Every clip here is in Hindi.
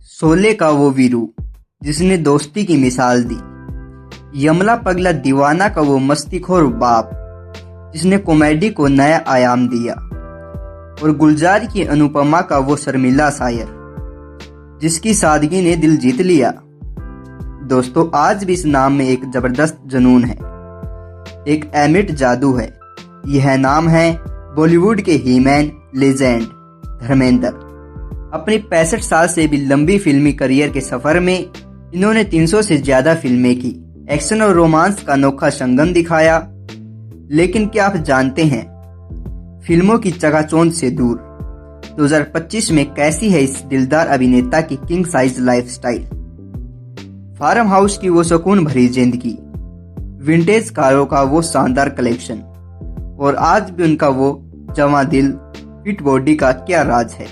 शोले का वो वीरू जिसने दोस्ती की मिसाल दी, यमला पगला दीवाना का वो मस्तीखोर बाप जिसने कॉमेडी को नया आयाम दिया, और गुलजार की अनुपमा का वो शर्मिला शायर जिसकी सादगी ने दिल जीत लिया। दोस्तों, आज भी इस नाम में एक जबरदस्त जुनून है, एक अमिट जादू है। यह नाम है बॉलीवुड के हीमैन लेजेंड धर्मेंद्र। अपनी 65 साल से भी लंबी फिल्मी करियर के सफर में इन्होंने 300 से ज्यादा फिल्में की, एक्शन और रोमांस का अनोखा संगम दिखाया। लेकिन क्या आप जानते हैं, फिल्मों की चकाचौंध से दूर 2025 में कैसी है इस दिलदार अभिनेता की king size lifestyle. Farm house की वो सुकून भरी जिंदगी, विंटेज कारों का वो शानदार कलेक्शन, और आज भी उनका वो जवां दिल, फिट बॉडी का क्या राज है।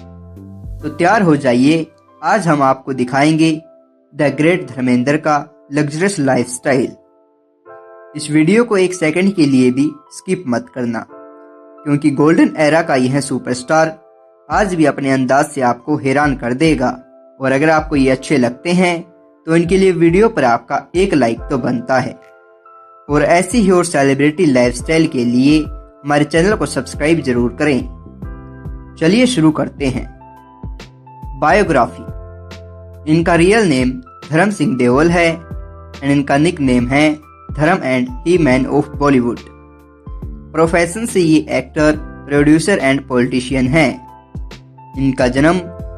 तो तैयार हो जाइए, आज हम आपको दिखाएंगे द ग्रेट धर्मेंद्र का लग्जरियस लाइफस्टाइल। इस वीडियो को एक सेकंड के लिए भी स्किप मत करना, क्योंकि गोल्डन एरा का यह सुपरस्टार आज भी अपने अंदाज से आपको हैरान कर देगा। और अगर आपको ये अच्छे लगते हैं तो इनके लिए वीडियो पर आपका एक लाइक तो बनता है। और ऐसी ही और सेलिब्रिटी लाइफस्टाइल के लिए हमारे चैनल को सब्सक्राइब जरूर करें। चलिए शुरू करते हैं। बायोग्राफी। इनका रियल नेम धर्म सिंह देओल है एंड इनका निक नेम है धर्म and he man of Bollywood. Profession से ये एक्टर, प्रोड्यूसर एंड पॉलिटिशियन हैं। इनका जन्म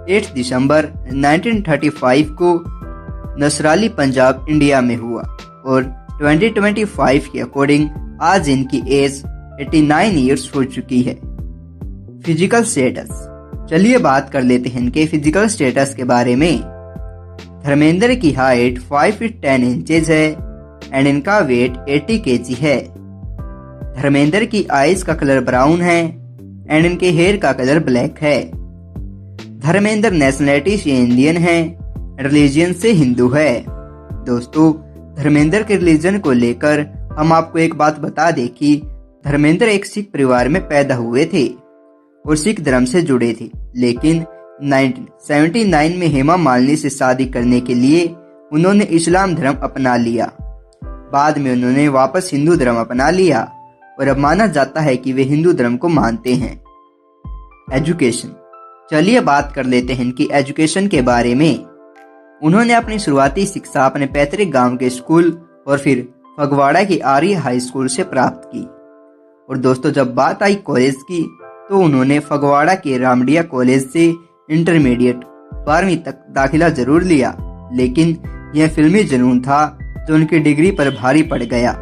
8 दिसंबर 1935 को नसराली, पंजाब, इंडिया में हुआ और 2025 के अकॉर्डिंग आज इनकी एज 89 ईयर्स हो चुकी है। Physical status. चलिए बात कर लेते हैं इनके फिजिकल स्टेटस के बारे में। धर्मेंद्र की हाइट 5 फीट 10 इंचेज है एंड इनका वेट 80 kg है। धर्मेंद्र की आईज का कलर ब्राउन है एंड इनके हेयर का कलर ब्लैक है। धर्मेंद्र नेशनलिटी से इंडियन है, रिलीजन से हिंदू है। दोस्तों, धर्मेंद्र के रिलीजन को लेकर हम आपको एक बात बता दें कि धर्मेंद्र एक सिख परिवार में पैदा हुए थे और सिख धर्म से जुड़े थे, लेकिन 1979 में हेमा मालिनी से शादी करने के लिए उन्होंने इस्लाम धर्म अपना लिया। बाद में उन्होंने वापस हिंदू धर्म अपना लिया और अब माना जाता है कि वे हिंदू धर्म को मानते हैं। एजुकेशन। चलिए बात कर लेते हैं इनकी एजुकेशन के बारे में। उन्होंने अपनी शुरुआती शिक्षा अपने पैतृक गांव के स्कूल और फिर फगवाड़ा की आर्य हाई स्कूल से प्राप्त की। और दोस्तों, जब बात आई कॉलेज की तो उन्होंने फगवाड़ा के रामडिया कॉलेज से इंटरमीडिएट 12वीं तक दाखिला जरूर लिया, लेकिन यह फिल्मी जुनून था जो उनकी डिग्री पर भारी पड़ गया।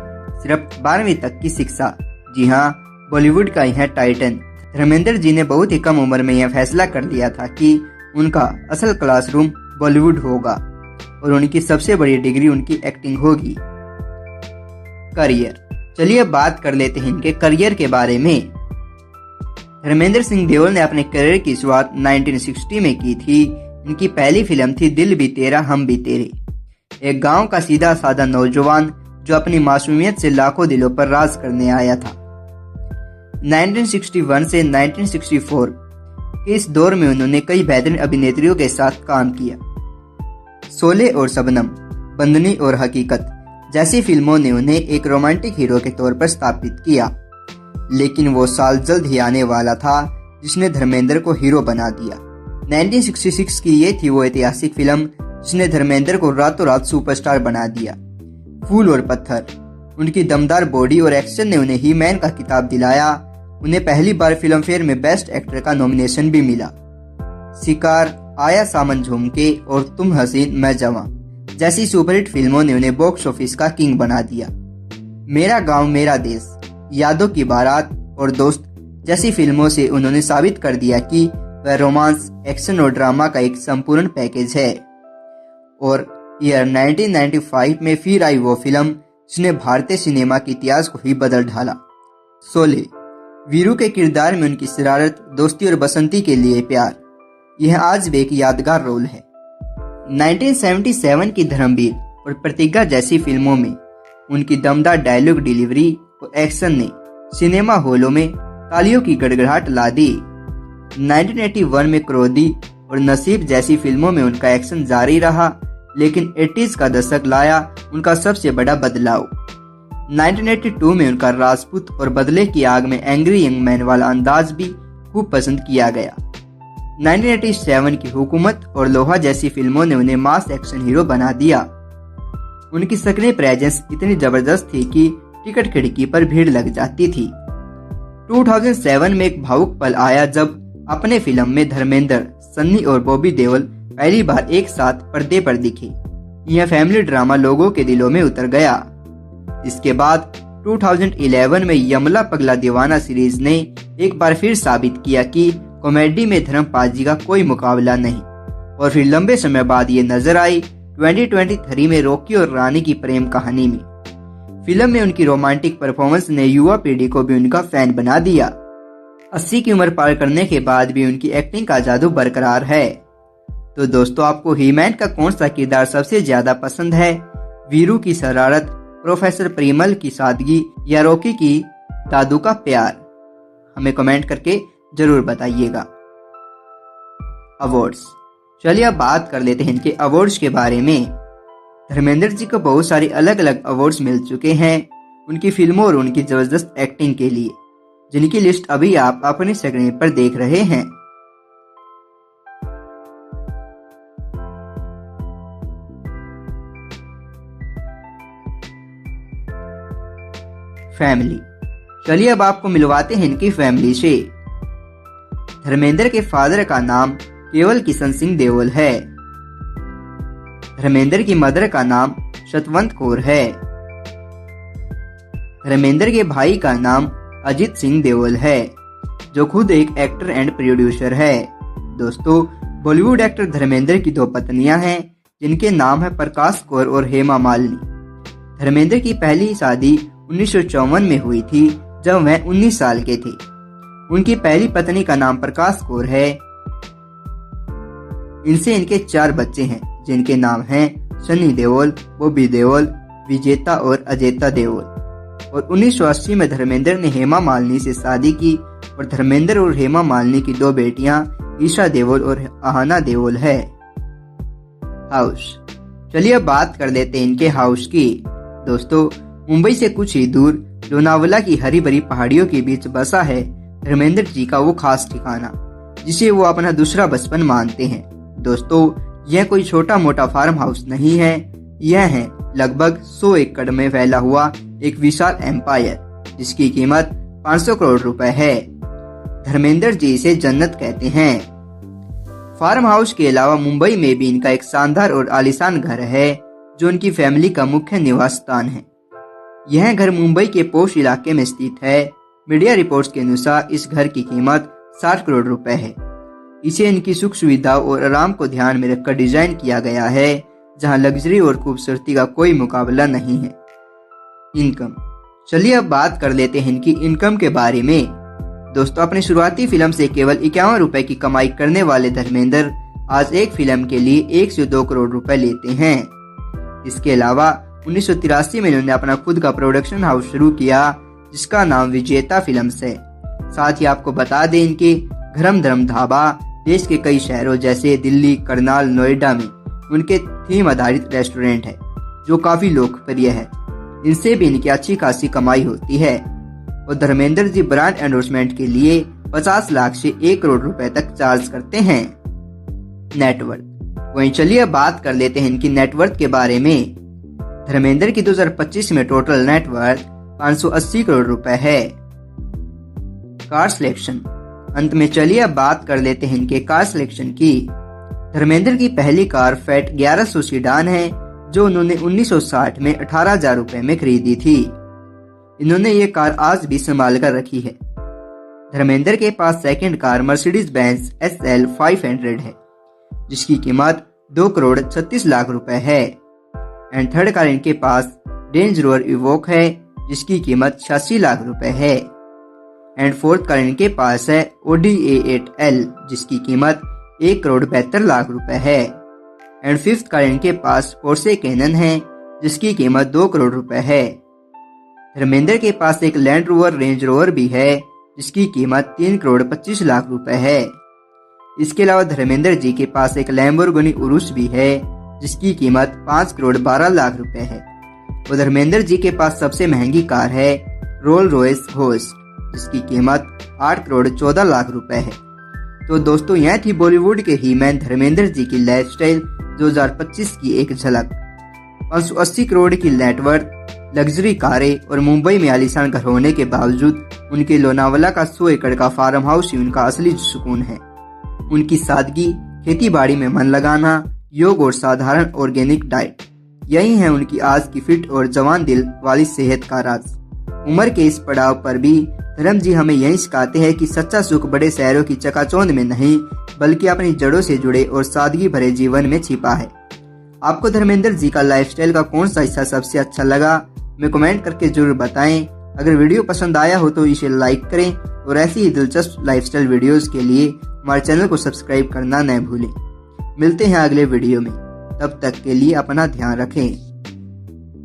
सिर्फ 12वीं तक की शिक्षा। जी हाँ, बॉलीवुड का यह टाइटन धर्मेंद्र जी ने बहुत ही कम उम्र में यह फैसला कर लिया था कि उनका असल क्लासरूम बॉलीवुड होगा और उनकी सबसे बड़ी डिग्री उनकी एक्टिंग होगी। करियर। चलिए बात कर लेते हैं इनके करियर के बारे में। धर्मेंद्र सिंह देओल ने अपने करियर की शुरुआत 1960 में की थी। इनकी पहली फिल्म थी दिल भी तेरा हम भी तेरे। एक गांव का सीधा साधा नौजवान जो अपनी मासूमियत से लाखों दिलों पर राज करने आया था। 1961 से 1964 के इस दौर में उन्होंने कई बेहतरीन अभिनेत्रियों के साथ काम किया। शोले और शबनम, बंदनी और हकीकत जैसी फिल्मों ने उन्हें एक रोमांटिक हीरो के तौर पर स्थापित किया। लेकिन वो साल जल्द ही आने वाला था जिसने धर्मेंद्र को हीरो बना दिया। 1966 की ये थी वो ऐतिहासिक फिल्म जिसने धर्मेंद्र को रातों रात सुपरस्टार बना दिया। फूल और पत्थर। उनकी दमदार बॉडी और एक्शन ने उन्हें ही मैन का खिताब दिलाया। उन्हें पहली बार फिल्म फेयर में बेस्ट एक्टर का नॉमिनेशन भी मिला। शिकार, आया सामन झुमके और तुम हसीन मैं जवां जैसी सुपरहिट फिल्मों ने उन्हें बॉक्स ऑफिस का किंग बना दिया। मेरा गांव मेरा देश, यादों की बारात और दोस्त जैसी फिल्मों से उन्होंने साबित कर दिया कि वह रोमांस, एक्शन और ड्रामा का एक संपूर्ण पैकेज है। और ईयर 1995 में फिर आई वो फिल्म जिसने भारतीय सिनेमा के इतिहास को ही बदल डाला, शोले। वीरू के किरदार में उनकी शरारत, दोस्ती और बसंती के लिए प्यार, यह आज भी एक यादगार रोल है। 1977 की धर्मवीर और प्रतिज्ञा जैसी फिल्मों में उनकी दमदार डायलॉग डिलीवरी और एक्शन ने सिनेमा हॉलों में तालियों की गड़गड़ाहट ला दी। 1981 में क्रोधी और नसीब जैसी फिल्मों में उनका एक्शन जारी रहा, लेकिन 80s का दशक लाया उनका सबसे बड़ा बदलाव। 1982 में उनका राजपूत और बदले की आग में एंग्री यंग मैन वाला अंदाज भी खूब पसंद किया गया। 1987 की हुकूमत और लोहा जैसी फिल्मों ने उन्हें मास एक्शन हीरो बना दिया। उनकी स्क्रीन प्रेजेंस इतनी जबरदस्त थी कि टिकट खिड़की पर भीड़ लग जाती थी। 2007 में एक भावुक पल आया जब अपने फिल्म में धर्मेंद्र, सन्नी और बॉबी देओल पहली बार एक साथ पर्दे पर दिखे। यह फैमिली ड्रामा लोगों के दिलों में उतर गया। इसके बाद 2011 में यमला पगला दीवाना सीरीज ने एक बार फिर साबित किया कि कॉमेडी में धर्मपाल जी का कोई मुकाबला नहीं, और फिर लंबे समय बाद ये नजर आई 2023 में रॉकी और रानी की प्रेम कहानी में। फिल्म में उनकी रोमांटिक परफॉर्मेंस ने युवा पीढ़ी को भी उनका फैन बना दिया। 80 की उम्र पार करने के बाद भी उनकी एक्टिंग का जादू बरकरार है। तो दोस्तों, आपको हीमैन का कौन सा किरदार सबसे ज्यादा पसंद है? वीरू की शरारत, प्रोफेसर परिमल की सादगी या रॉकी की दादू का प्यार? हमें कमेंट करके जरूर बताइएगा। अवार्ड्स, चलिए अब बात कर लेते हैं इनके अवार्ड्स के बारे में। धर्मेंद्र जी को बहुत सारे अलग अलग अवार्ड्स मिल चुके हैं उनकी फिल्मों और उनकी जबरदस्त एक्टिंग के लिए, जिनकी लिस्ट अभी आप अपनी स्क्रीन पर देख रहे हैं। फैमिली, चलिए अब आपको मिलवाते हैं इनकी फैमिली से। धर्मेंद्र के फादर का नाम केवल किशन सिंह देओल है। धर्मेंद्र की मदर का नाम सतवंत कौर है। धर्मेंद्र के भाई का नाम अजीत सिंह देओल है, जो खुद एक एक्टर एंड प्रोड्यूसर है। दोस्तों, बॉलीवुड एक्टर धर्मेंद्र की दो पत्नियां हैं, जिनके नाम है प्रकाश कौर और हेमा मालिनी। धर्मेंद्र की पहली शादी 1954 में हुई थी, जब वह 19 साल के थे। उनकी पहली पत्नी का नाम प्रकाश कौर है। इनसे इनके 4 बच्चे हैं, जिनके नाम हैं सनी देओल, बॉबी देओल, विजेता और अजेता देओल। और 1980 में धर्मेंद्र ने हेमा मालिनी से शादी की और धर्मेंद्र और हेमा मालिनी की 2 बेटियां ईशा देओल और आहाना देओल है। हाउस, चलिए अब बात कर लेते हैं इनके हाउस की। दोस्तों, मुंबई से कुछ ही दूर लोनावला की हरी भरी पहाड़ियों के बीच बसा है धर्मेंद्र जी का वो खास ठिकाना, जिसे वो अपना दूसरा बचपन मानते हैं। दोस्तों, यह कोई छोटा मोटा फार्म हाउस नहीं है, यह है लगभग 100 एकड़ में फैला हुआ एक विशाल एम्पायर, जिसकी कीमत 500 करोड़ रुपए है। धर्मेंद्र जी इसे जन्नत कहते हैं। फार्म हाउस के अलावा मुंबई में भी इनका एक शानदार और आलीशान घर है, जो उनकी फैमिली का मुख्य निवास स्थान है। यह घर मुंबई के पोश इलाके में स्थित है। मीडिया रिपोर्ट्स के अनुसार इस घर की कीमत 60 करोड़ रुपए है। इसे इनकी सुख सुविधाओं और आराम को ध्यान में रखकर डिजाइन किया गया है, जहां लग्जरी और खूबसूरती का कोई मुकाबला नहीं है। इनकम, चलिए अब बात कर लेते हैं इनकी इनकम के बारे में। दोस्तों, अपनी शुरुआती फिल्म से केवल 51 रुपए की कमाई करने वाले धर्मेंद्र आज एक फिल्म के लिए 1 से 2 करोड़ रुपए लेते हैं। इसके अलावा 1983 में इन्होंने अपना खुद का प्रोडक्शन हाउस शुरू किया, जिसका नाम विजेता फिल्म्स है। साथ ही आपको बता दें, इनके घरम धर्म ढाबा देश के कई शहरों जैसे दिल्ली, करनाल, नोएडा में उनके थीम आधारित रेस्टोरेंट है, जो काफी लोकप्रिय है। इनसे भी इनकी अच्छी खासी कमाई होती है। और धर्मेंद्र जी ब्रांड एंडोर्समेंट के लिए 50 लाख से 1 करोड़ रुपए तक चार्ज करते हैं। नेटवर्थ, वहीं चलिए अब बात कर लेते हैं इनकी नेटवर्थ के बारे में। धर्मेंद्र की 2025 में टोटल नेटवर्थ 580 करोड़ रुपए है। कार सिलेक्शन, अंत में चलिए अब बात कर लेते हैं इनके कार सिलेक्शन की। धर्मेंद्र की पहली कार फैट 1100 सीडान है, जो उन्होंने 1960 में 18,000 रुपए में खरीदी थी। इन्होंने ये कार आज भी संभाल कर रखी है। धर्मेंद्र के पास second car Mercedes Benz SL 500 है, जिसकी कीमत 2 करोड़ 36 लाख रुपए है। एंड थर्ड कार इनके पास रेंज रोवर इवोक है, जिसकी कीमत 86 लाख रुपए है। एंड फोर्थ कार इनके पास है Audi A8L, जिसकी कीमत 1 करोड़ 72 लाख रुपए है। एंड फिफ्थ कार इनके पास पोर्शे कैनन है, जिसकी कीमत 2 करोड़ रुपए है। धर्मेंद्र के पास एक लैंड रोवर रेंज रोवर भी है, जिसकी कीमत 3 करोड़ 25 लाख रुपए है। इसके अलावा धर्मेंद्र जी के पास एक लैम्बोर्गिनी उरुस भी है जिसकी कीमत 5 करोड़ 12 लाख रुपए है। और धर्मेंद्र जी के पास सबसे महंगी कार है रोल्स रॉयस घोस्ट जिसकी कीमत 8 करोड़ 14 लाख रुपए है। तो दोस्तों यह थी बॉलीवुड के हीमैन धर्मेंद्र जी की लाइफस्टाइल 2025 की एक झलक। 580 करोड़ की नेटवर्थ, लग्जरी कारें और मुंबई में आलीशान घर होने के बावजूद उनके लोनावाला का 100 एकड़ का फार्म हाउस ही उनका असली सुकून है। उनकी सादगी, खेती बाड़ी में मन लगाना, योग और साधारण ऑर्गेनिक डाइट, यही है उनकी आज की फिट और जवान दिल वाली सेहत का राज। उम्र के इस पड़ाव पर भी धर्म जी हमें यही सिखाते हैं कि सच्चा सुख बड़े शहरों की चकाचौंध में नहीं बल्कि अपनी जड़ों से जुड़े और सादगी भरे जीवन में छिपा है। आपको धर्मेंद्र जी का लाइफस्टाइल का कौन सा हिस्सा सबसे अच्छा लगा, हमें कमेंट करके जरूर बताएं। अगर वीडियो पसंद आया हो तो इसे लाइक करें और ऐसी ही दिलचस्प लाइफस्टाइल वीडियोस के लिए हमारे चैनल को सब्सक्राइब करना न भूलें। मिलते हैं अगले वीडियो में, तब तक के लिए अपना ध्यान रखें।